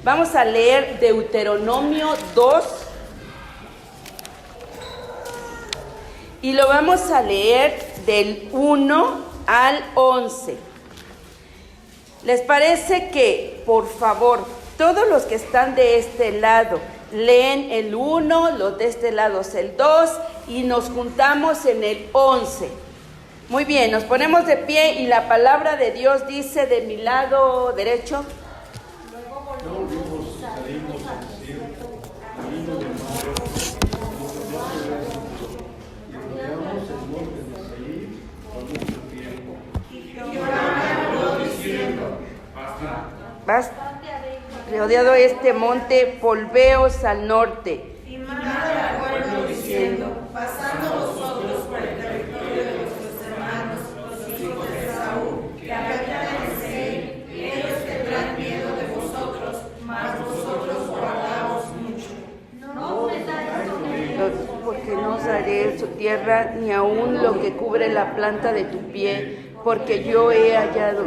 Vamos a leer Deuteronomio 2 y lo vamos a leer del 1 al 11. ¿Les parece que, por favor, todos los que están de este lado leen el 1, los de este lado el 2 y nos juntamos en el 11? Muy bien, nos ponemos de pie y la palabra de Dios dice de mi lado derecho. Luego salimos al desierto, camino de mar, y rodeamos el monte de Seir por mucho tiempo. Y Jehová habló diciendo: Basta. Rodeado este monte, volveos al norte. Y manda al pueblo diciendo: pasando vosotros por el territorio de vuestros hermanos, los hijos de Esaú, que habitan en Seir, ellos tendrán miedo de vosotros, mas vosotros guardaos mucho. No os metáis con ellos, Porque no os daré su tierra, ni aun lo que cubre la planta de tu pie, porque yo he hallado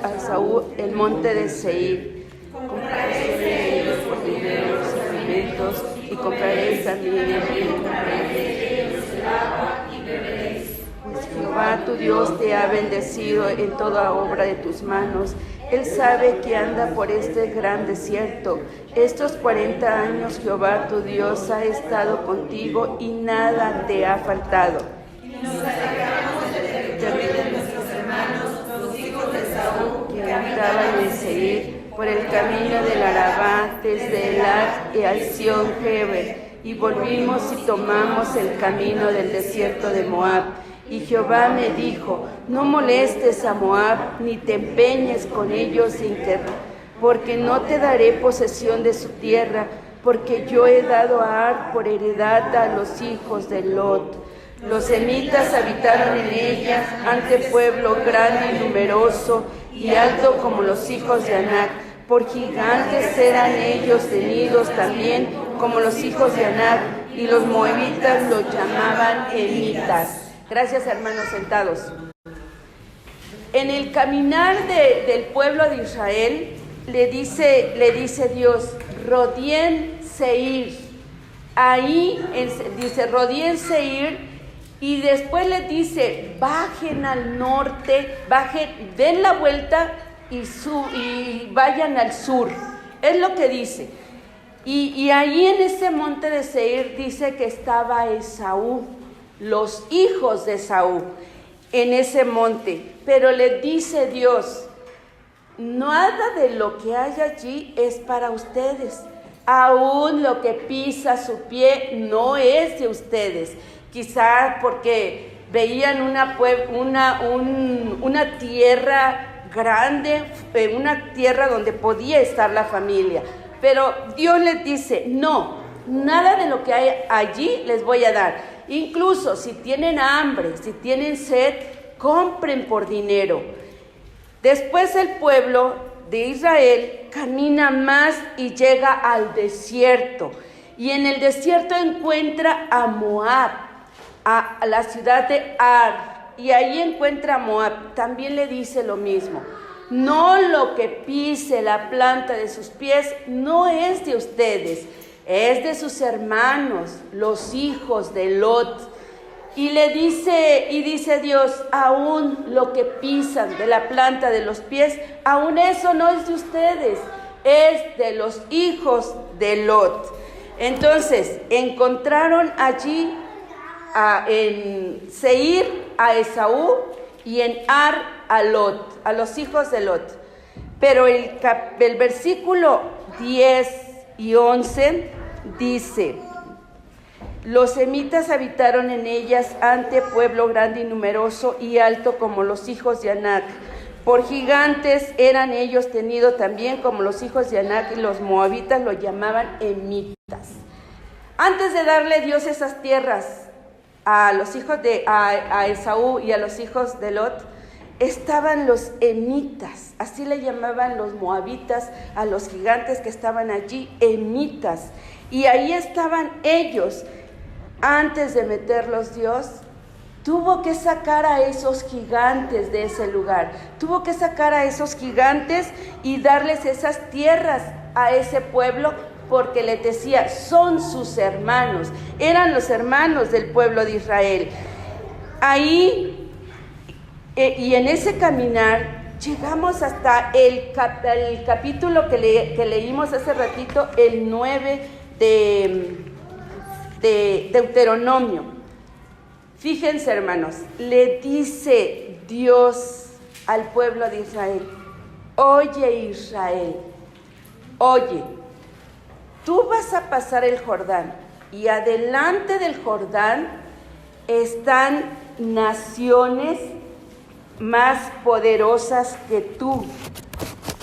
a Esaú el monte de Seir. Compraréis de ellos por dinero los alimentos, y compraréis también de ellos el agua y beberéis. Pues Jehová tu Dios te ha bendecido en toda obra de tus manos. Él sabe que anda por este gran desierto. Estos 40 años Jehová tu Dios ha estado contigo y nada te ha faltado. Nos alejamos del territorio de nuestros hermanos, los hijos de Esaú, Que habitaban en Seir, por el camino del Arabá, desde Elad y Alción Heber, y volvimos y tomamos el camino del desierto de Moab. Y Jehová me dijo: no molestes a Moab, ni te empeñes con ellos, porque no te daré posesión de su tierra, porque yo he dado a Ar por heredad a los hijos de Lot. Los semitas habitaron en ellas, ante pueblo grande y numeroso, y alto como los hijos de Anac. Por gigantes eran ellos tenidos también como los hijos de Anac, y los moabitas los llamaban emitas. Gracias, hermanos, sentados. En el caminar del pueblo de Israel, le dice Dios: rodeen Seir. Ahí dice: rodeen Seir. Y después les dice: bajen al norte, den la vuelta y vayan al sur. Es lo que dice. Y ahí en ese monte de Seir dice que estaba Esaú, los hijos de Esaú, en ese monte. Pero les dice Dios: nada de lo que hay allí es para ustedes. Aún lo que pisa su pie no es de ustedes. Quizás porque veían una tierra grande, una tierra donde podía estar la familia. Pero Dios les dice: no, nada de lo que hay allí les voy a dar. Incluso si tienen hambre, si tienen sed, compren por dinero. Después el pueblo de Israel camina más y llega al desierto. Y en el desierto encuentra a Moab, a la ciudad de Ar, y ahí encuentra a Moab. También le dice lo mismo: no lo que pise la planta de sus pies no es de ustedes, es de sus hermanos, los hijos de Lot. Y dice Dios: aún lo que pisan de la planta de los pies, aún eso no es de ustedes, es de los hijos de Lot. Entonces encontraron allí en Seir a Esaú y en Ar a Lot, a los hijos de Lot. Pero el versículo 10 y 11 dice: los semitas habitaron en ellas, ante pueblo grande y numeroso y alto como los hijos de Anac. Por gigantes eran ellos tenidos también como los hijos de Anac, y los moabitas lo llamaban emitas. Antes de darle Dios esas tierras a los hijos a Esaú y a los hijos de Lot, estaban los emitas, así le llamaban los moabitas a los gigantes que estaban allí, emitas. Y ahí estaban ellos. Antes de meterlos Dios, tuvo que sacar a esos gigantes de ese lugar, tuvo que sacar a esos gigantes y darles esas tierras a ese pueblo porque les decía, son sus hermanos, eran los hermanos del pueblo de Israel. Ahí, y en ese caminar, llegamos hasta el capítulo que leímos hace ratito, el 9 de Deuteronomio. Fíjense, hermanos, le dice Dios al pueblo de Israel: oye, Israel, oye, tú vas a pasar el Jordán, y adelante del Jordán están naciones más poderosas que tú.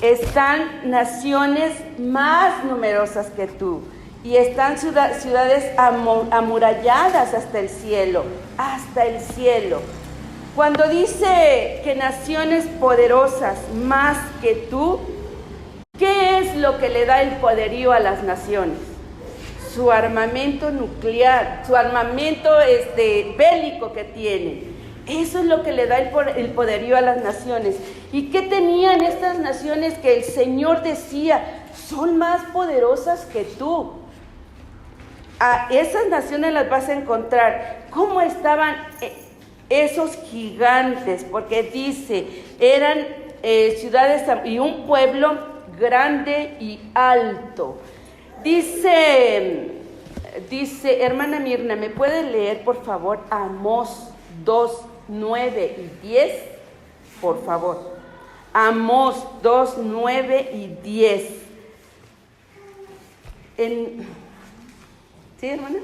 Están naciones más numerosas que tú. Y están ciudades amuralladas hasta el cielo, hasta el cielo. Cuando dice que naciones poderosas más que tú, ¿qué es lo que le da el poderío a las naciones? Su armamento nuclear, su armamento bélico que tienen. Eso es lo que le da el poderío a las naciones. ¿Y qué tenían estas naciones que el Señor decía, son más poderosas que tú? A esas naciones las vas a encontrar. ¿Cómo estaban esos gigantes? Porque dice, eran ciudades y un pueblo grande y alto. Dice, hermana Mirna, ¿me puede leer por favor Amós 2, 9 y 10? Por favor. Amós 2, 9 y 10. ¿Sí, hermana?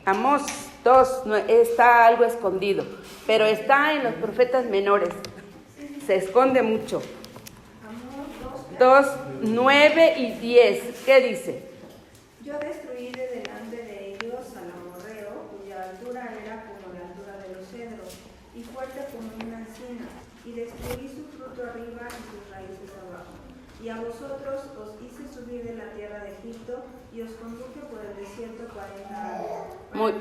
Amós 2, está algo escondido, pero está en los profetas menores. Se esconde mucho. 2, 9 y 10. ¿Qué dice? Yo destruí de delante de ellos al amorreo, cuya altura era como la altura de los cedros, y fuerte como una encina, y destruí su fruto arriba y sus raíces abajo. Y a vosotros os hice subir de la tierra de Egipto, y os conduje por el desierto 40 años.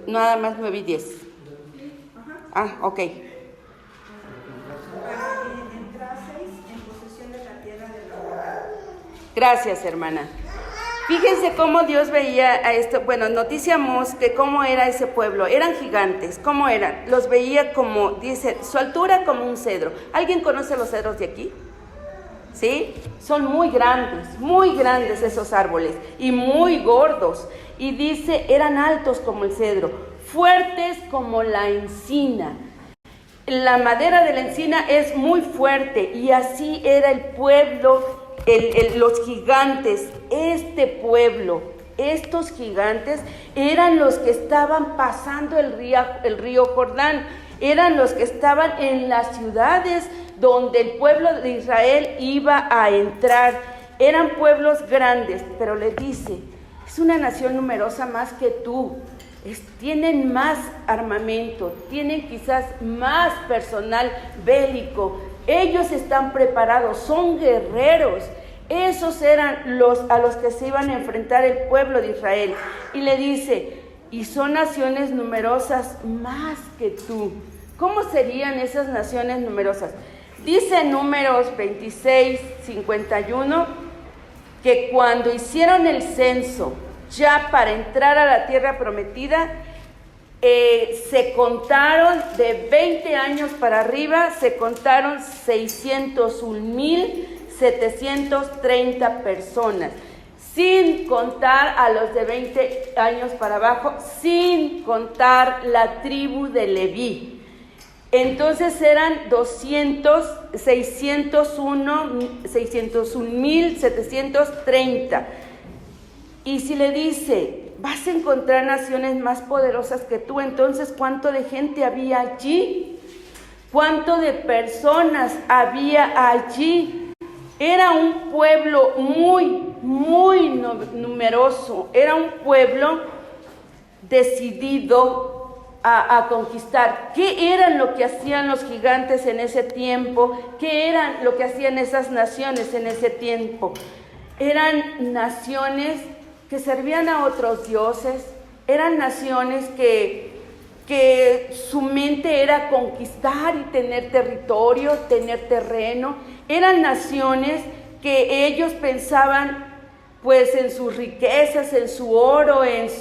Nada más 9 y 10. Ok. Para que entraseis en posesión de la tierra de la. Gracias, hermana. Fíjense cómo Dios veía a esto. Bueno, noticiamos que cómo era ese pueblo. Eran gigantes. ¿Cómo eran? Los veía como, dice, su altura como un cedro. ¿Alguien conoce los cedros de aquí? ¿Sí? Son muy grandes esos árboles y muy gordos. Y dice, eran altos como el cedro, fuertes como la encina. La madera de la encina es muy fuerte y así era el pueblo, los gigantes. Este pueblo, estos gigantes eran los que estaban pasando el río Jordán, eran los que estaban en las ciudades donde el pueblo de Israel iba a entrar. Eran pueblos grandes, pero le dice, es una nación numerosa más que tú. Tienen más armamento, tienen quizás más personal bélico. Ellos están preparados, son guerreros. Esos eran a los que se iban a enfrentar el pueblo de Israel. Y le dice, y son naciones numerosas más que tú. ¿Cómo serían esas naciones numerosas? Dice en Números 26, 51, que cuando hicieron el censo, ya para entrar a la tierra prometida, se contaron de 20 años para arriba, se contaron 601,730 personas, sin contar a los de 20 años para abajo, sin contar la tribu de Leví. Entonces eran 601,730. Y si le dice, vas a encontrar naciones más poderosas que tú, entonces ¿cuánto de gente había allí? ¿Cuánto de personas había allí? Era un pueblo muy numeroso, era un pueblo decidido a conquistar. ¿Qué era lo que hacían los gigantes en ese tiempo? ¿Qué era lo que hacían esas naciones en ese tiempo? Eran naciones que servían a otros dioses, eran naciones que su mente era conquistar y tener territorio, tener terreno, Eran naciones que ellos pensaban pues en sus riquezas, en su oro, ese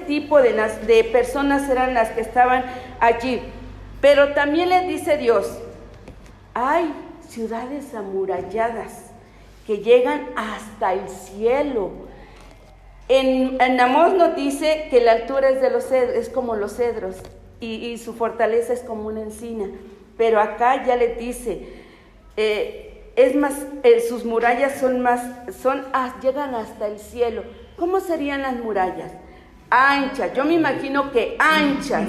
tipo de personas eran las que estaban allí. Pero también les dice Dios, hay ciudades amuralladas que llegan hasta el cielo. En Amós nos dice que la altura es como los cedros y su fortaleza es como una encina. Pero acá ya les dice, es más, sus murallas llegan hasta el cielo. ¿Cómo serían las murallas? Anchas, yo me imagino que anchas,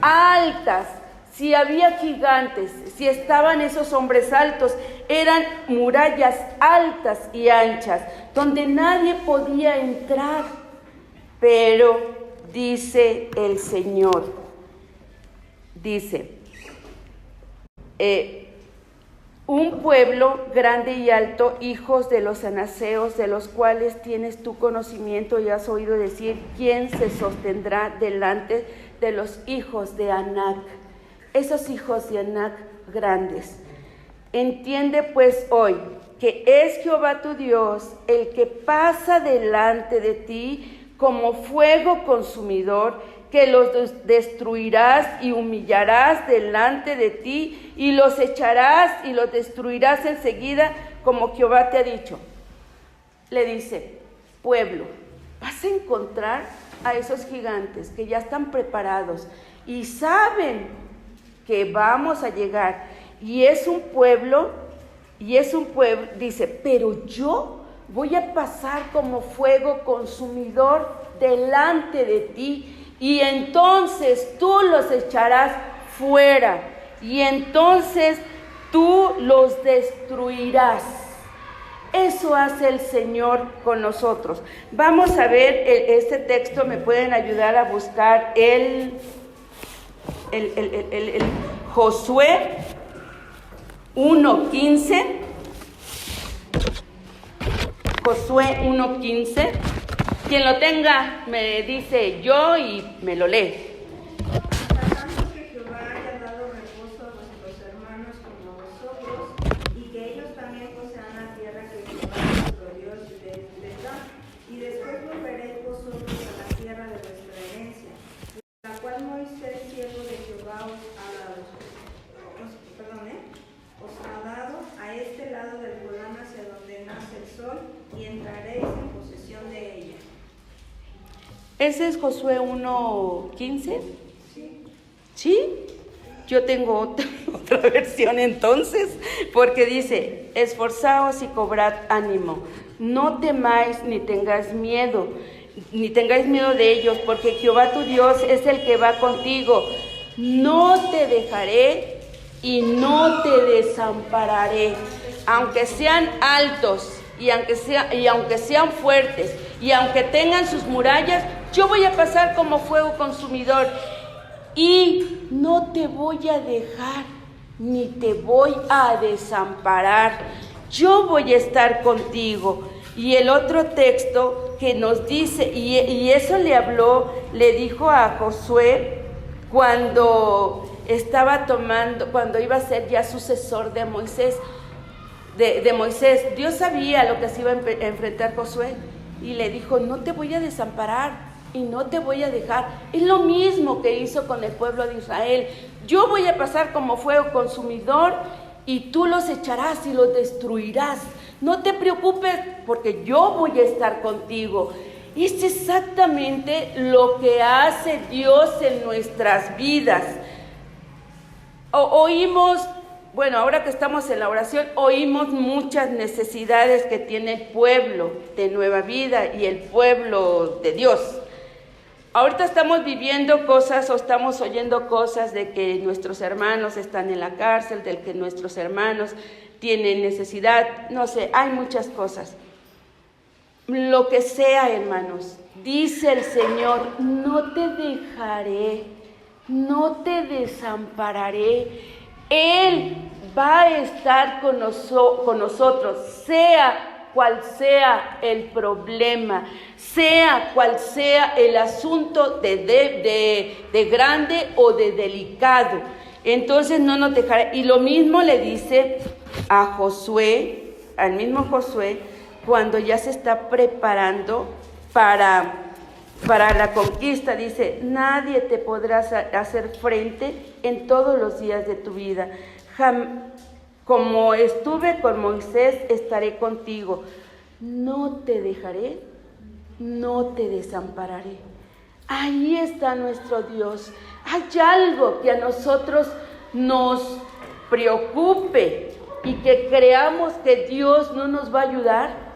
altas. Si había gigantes, si estaban esos hombres altos, eran murallas altas y anchas, donde nadie podía entrar. Pero dice el Señor, un pueblo grande y alto, hijos de los anaseos, de los cuales tienes tu conocimiento y has oído decir, ¿quién se sostendrá delante de los hijos de Anac? Esos hijos de Anac grandes. Entiende pues hoy que es Jehová tu Dios el que pasa delante de ti como fuego consumidor, que los destruirás y humillarás delante de ti y los echarás y los destruirás enseguida como Jehová te ha dicho. Le dice, pueblo, vas a encontrar a esos gigantes que ya están preparados y saben que vamos a llegar, y es un pueblo, dice, pero yo voy a pasar como fuego consumidor delante de ti, y entonces tú los echarás fuera, y entonces tú los destruirás. Eso hace el Señor con nosotros. Vamos a ver este texto, me pueden ayudar a buscar el Josué 1:15. Josué 1:15. Quien lo tenga me dice yo y me lo lee. Tratamos que Jehová haya dado reposo a nuestros hermanos como vosotros, y que ellos también posean la tierra que Jehová nuestro Dios les da, y después volveréis vosotros a la tierra de vuestra herencia, la cual Moisés, siervo de Jehová, os ha dado a este lado del Jordán hacia donde nace el sol, y entraréis en posesión de ella. ¿Ese es Josué 1:15? Sí. ¿Sí? Yo tengo otra versión entonces, porque dice, esforzaos y cobrad ánimo, no temáis ni tengáis miedo de ellos, porque Jehová tu Dios es el que va contigo. No te dejaré y no te desampararé, aunque sean altos y aunque sean fuertes y aunque tengan sus murallas, yo voy a pasar como fuego consumidor y no te voy a dejar ni te voy a desamparar. Yo voy a estar contigo. Y el otro texto que nos dice, y eso le dijo a Josué cuando cuando iba a ser ya sucesor de Moisés, de Moisés. Dios sabía lo que se iba a enfrentar Josué y le dijo, no te voy a desamparar y no te voy a dejar. Es lo mismo que hizo con el pueblo de Israel. Yo voy a pasar como fuego consumidor y tú los echarás y los destruirás. No te preocupes porque yo voy a estar contigo. Y es exactamente lo que hace Dios en nuestras vidas. Oímos, bueno, ahora que estamos en la oración, oímos muchas necesidades que tiene el pueblo de Nueva Vida y el pueblo de Dios. Ahorita estamos viviendo cosas o estamos oyendo cosas de que nuestros hermanos están en la cárcel, de que nuestros hermanos tienen necesidad, no sé, hay muchas cosas. Lo que sea, hermanos, dice el Señor, no te dejaré, no te desampararé. Él va a estar con nosotros, sea cual sea el problema, sea cual sea el asunto de grande o de delicado. entonces no nos dejará. Y lo mismo le dice a Josué, al mismo Josué, cuando ya se está preparando para la conquista. Dice, nadie te podrá hacer frente en todos los días de tu vida. Como estuve con Moisés, estaré contigo. No te dejaré, no te desampararé. Ahí está nuestro Dios. Hay algo que a nosotros nos preocupe y que creamos que Dios no nos va a ayudar.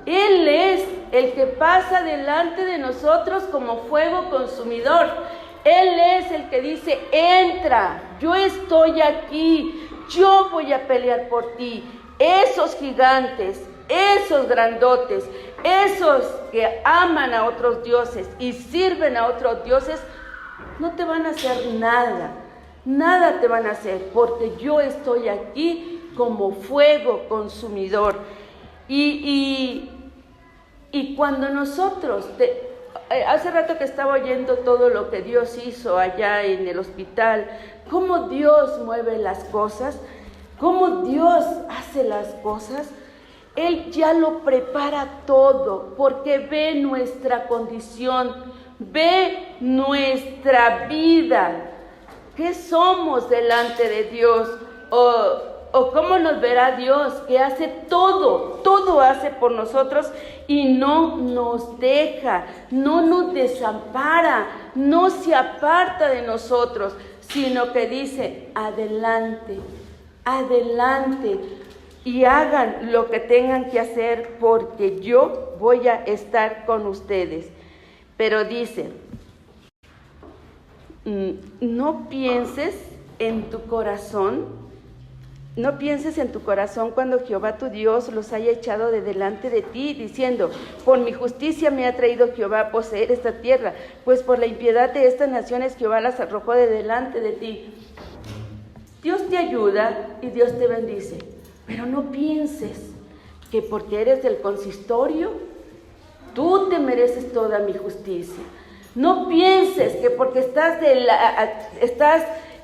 Él es el que pasa delante de nosotros como fuego consumidor. Él es el que dice, entra, yo estoy aquí, yo voy a pelear por ti. Esos gigantes, esos grandotes, esos que aman a otros dioses y sirven a otros dioses, no te van a hacer nada, nada te van a hacer, porque yo estoy aquí como fuego consumidor. Y cuando nosotros, hace rato que estaba oyendo todo lo que Dios hizo allá en el hospital, cómo Dios mueve las cosas, cómo Dios hace las cosas, Él ya lo prepara todo, porque ve nuestra condición, ve nuestra vida, qué somos delante de Dios, o cómo nos verá Dios, que hace todo hace por nosotros y no nos deja, no nos desampara, no se aparta de nosotros, sino que dice, adelante, adelante, y hagan lo que tengan que hacer, porque yo voy a estar con ustedes. Pero dice, no pienses en tu corazón cuando Jehová tu Dios los haya echado de delante de ti, diciendo, por mi justicia me ha traído Jehová a poseer esta tierra, pues por la impiedad de estas naciones Jehová las arrojó de delante de ti. Dios te ayuda y Dios te bendice, pero no pienses que porque eres del consistorio, tú te mereces toda mi justicia. No pienses que porque estás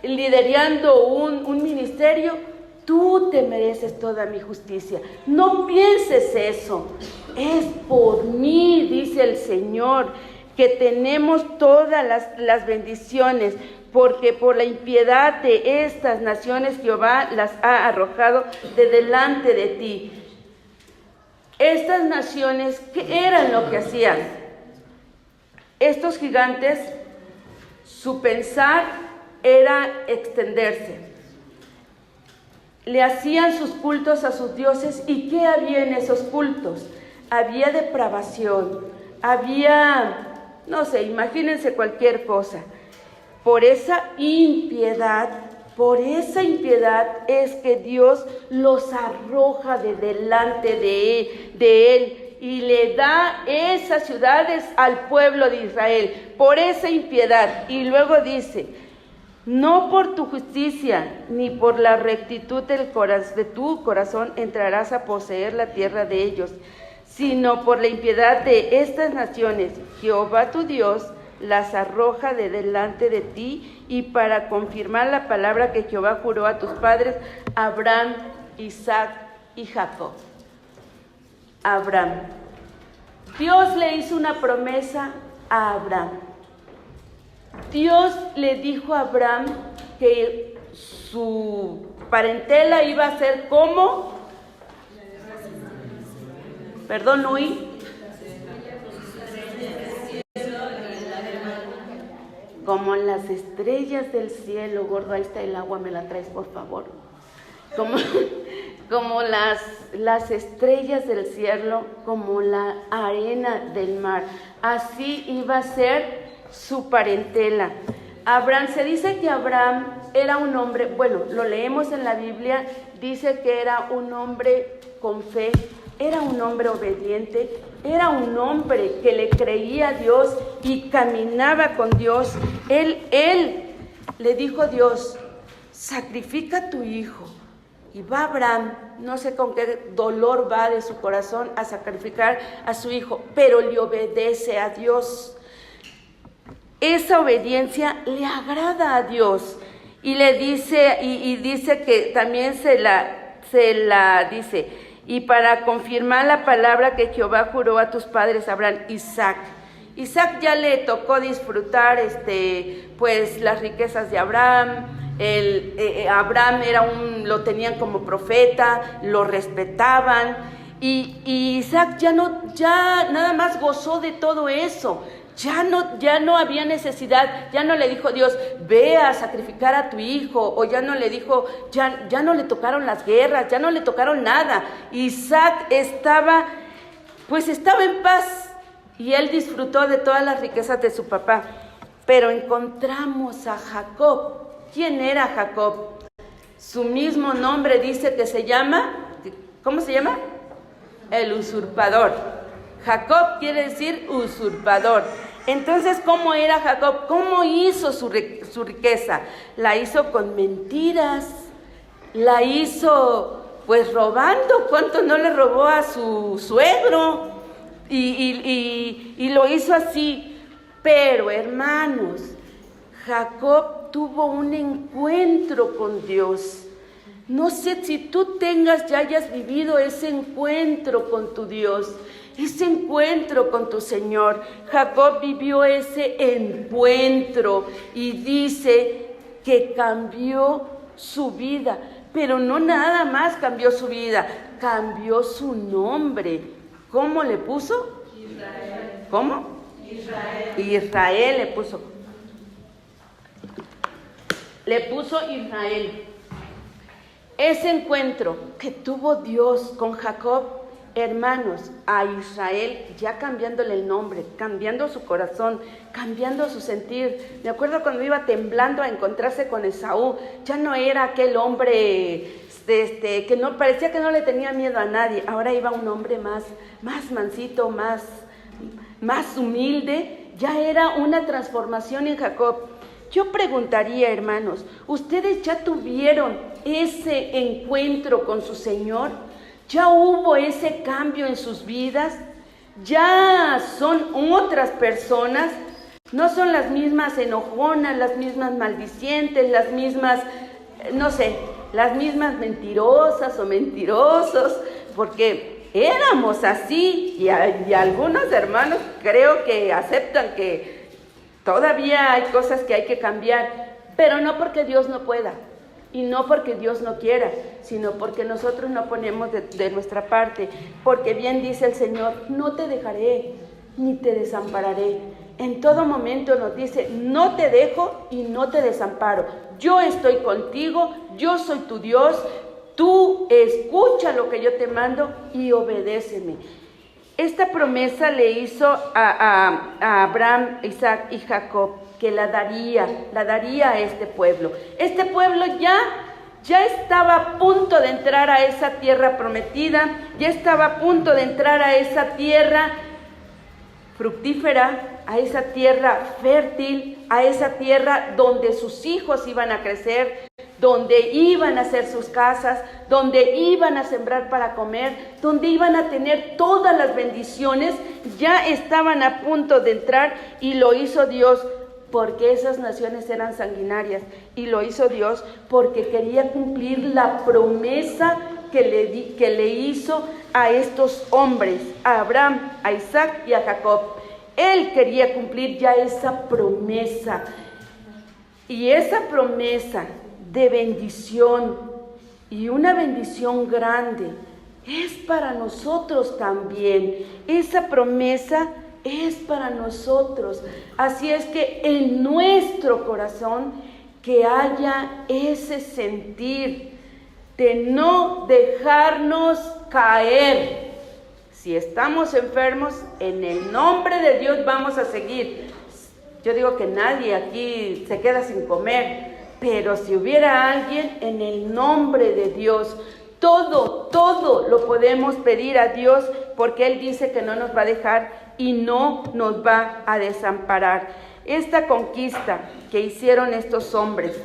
liderando un ministerio, tú te mereces toda mi justicia. No pienses eso. Es por mí, dice el Señor, que tenemos todas las bendiciones, porque por la impiedad de estas naciones Jehová las ha arrojado de delante de ti. Estas naciones, ¿qué eran lo que hacían? Estos gigantes, su pensar era extenderse. Le hacían sus cultos a sus dioses. ¿Y qué había en esos cultos? Había depravación, había, no sé, imagínense cualquier cosa. Por esa impiedad es que Dios los arroja de delante de Él y le da esas ciudades al pueblo de Israel, por esa impiedad. Y luego dice, no por tu justicia ni por la rectitud de tu corazón entrarás a poseer la tierra de ellos, sino por la impiedad de estas naciones. Jehová tu Dios las arroja de delante de ti, y para confirmar la palabra que Jehová juró a tus padres, Abraham, Isaac y Jacob. Abraham. Dios le hizo una promesa a Abraham. Dios le dijo a Abraham que su parentela iba a ser como, perdón, oí. Como las estrellas del cielo, gordo, ahí está el agua, me la traes por favor. Como las estrellas del cielo, como la arena del mar. Así iba a ser su parentela. Abraham, se dice que Abraham era un hombre, bueno, lo leemos en la Biblia, dice que era un hombre con fe, era un hombre obediente, era un hombre que le creía a Dios y caminaba con Dios. Él le dijo a Dios, sacrifica a tu hijo. Y va Abraham, no sé con qué dolor va de su corazón a sacrificar a su hijo, pero le obedece a Dios. Esa obediencia le agrada a Dios. Y le dice, y dice que también se la dice, y para confirmar la palabra que Jehová juró a tus padres, Abraham, Isaac. Isaac ya le tocó disfrutar pues las riquezas de Abraham. Abraham lo tenían como profeta, lo respetaban, y Isaac ya nada más gozó de todo eso. Ya no había necesidad, ya no le dijo Dios, ve a sacrificar a tu hijo, o ya no le dijo, ya no le tocaron las guerras, ya no le tocaron nada. Isaac estaba en paz, y él disfrutó de todas las riquezas de su papá. Pero encontramos a Jacob. ¿Quién era Jacob? Su mismo nombre dice que se llama, ¿cómo se llama? El usurpador. Jacob quiere decir usurpador. Entonces, ¿cómo era Jacob? ¿Cómo hizo su riqueza? La hizo con mentiras, la hizo pues robando. ¿Cuánto no le robó a su suegro? Y lo hizo así. Pero, hermanos, Jacob tuvo un encuentro con Dios. No sé si tú ya hayas vivido ese encuentro con tu Dios, ese encuentro con tu Señor. Jacob vivió ese encuentro y dice que cambió su vida, pero no nada más cambió su vida, cambió su nombre. ¿Cómo le puso? Israel. ¿Cómo? Israel le puso. Le puso Israel. Ese encuentro que tuvo Dios con Jacob, hermanos, a Israel, ya cambiándole el nombre, cambiando su corazón, cambiando su sentir. Me acuerdo cuando iba temblando a encontrarse con Esaú, ya no era aquel hombre que no parecía que no le tenía miedo a nadie. Ahora iba un hombre más mansito, más humilde. Ya era una transformación en Jacob. Yo preguntaría, hermanos, ¿ustedes ya tuvieron ese encuentro con su Señor? ¿Ya hubo ese cambio en sus vidas? ¿Ya son otras personas? No son las mismas enojonas, las mismas maldicientes, las mismas, las mismas mentirosas o mentirosos, porque éramos así, y algunos hermanos creo que aceptan que todavía hay cosas que hay que cambiar, pero no porque Dios no pueda y no porque Dios no quiera, sino porque nosotros no ponemos de nuestra parte, porque bien dice el Señor, no te dejaré ni te desampararé. En todo momento nos dice, no te dejo y no te desamparo. Yo estoy contigo, yo soy tu Dios, tú escucha lo que yo te mando y obedéceme. Esta promesa le hizo a Abraham, Isaac y Jacob, que la daría a este pueblo. Este pueblo ya estaba a punto de entrar a esa tierra prometida, ya estaba a punto de entrar a esa tierra fructífera, a esa tierra fértil, a esa tierra donde sus hijos iban a crecer, donde iban a hacer sus casas, donde iban a sembrar para comer, donde iban a tener todas las bendiciones. Ya estaban a punto de entrar, y lo hizo Dios porque esas naciones eran sanguinarias, y lo hizo Dios porque quería cumplir la promesa que le hizo a estos hombres, a Abraham, a Isaac y a Jacob. Él quería cumplir ya esa promesa, y esa promesa de bendición, y una bendición grande, es para nosotros también. Esa promesa es para nosotros. Así es que en nuestro corazón que haya ese sentir de no dejarnos caer. Si estamos enfermos, en el nombre de Dios vamos a seguir. Yo digo que nadie aquí se queda sin comer, pero si hubiera alguien, en el nombre de Dios, todo lo podemos pedir a Dios, porque Él dice que no nos va a dejar y no nos va a desamparar. Esta conquista que hicieron estos hombres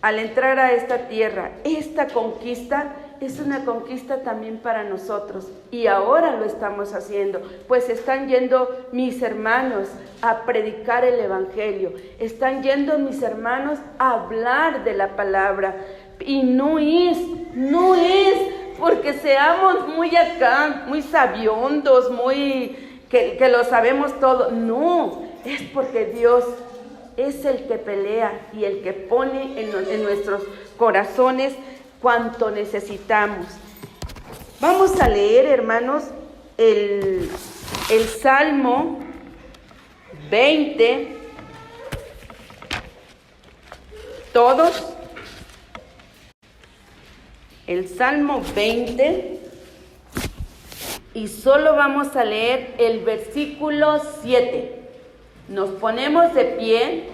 al entrar a esta tierra, esta conquista es una conquista también para nosotros. Y ahora lo estamos haciendo, pues están yendo mis hermanos a predicar el Evangelio. Están yendo mis hermanos a hablar de la palabra. Y no es porque seamos muy acá, muy sabiondos, que lo sabemos todo. No, es porque Dios es el que pelea y el que pone en nuestros corazones cuanto necesitamos. Vamos a leer, hermanos, el Salmo 20, todos. El Salmo 20, y solo vamos a leer el versículo 7. Nos ponemos de pie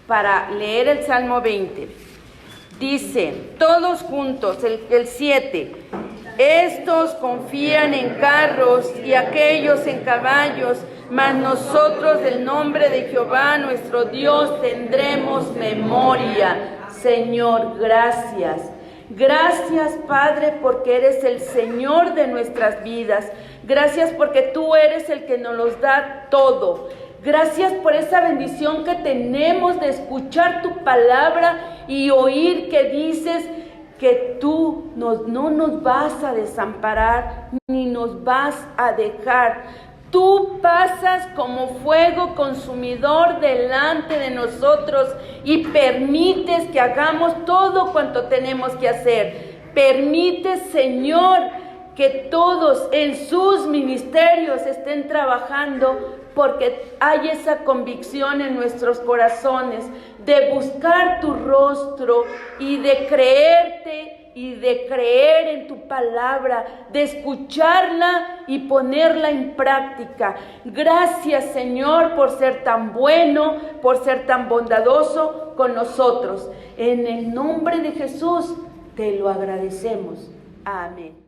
para leer el Salmo 20. Dice, todos juntos, el 7. Estos confían en carros y aquellos en caballos, mas nosotros del nombre de Jehová nuestro Dios tendremos memoria. Señor, gracias. Gracias, Padre, porque eres el Señor de nuestras vidas. Gracias porque tú eres el que nos los da todo. Gracias por esa bendición que tenemos de escuchar tu palabra y oír que dices que tú no nos vas a desamparar ni nos vas a dejar. Tú pasas como fuego consumidor delante de nosotros y permites que hagamos todo cuanto tenemos que hacer. Permites, Señor, que todos en sus ministerios estén trabajando porque hay esa convicción en nuestros corazones de buscar tu rostro y de creerte y de creer en tu palabra, de escucharla y ponerla en práctica. Gracias, Señor, por ser tan bueno, por ser tan bondadoso con nosotros. En el nombre de Jesús te lo agradecemos. Amén.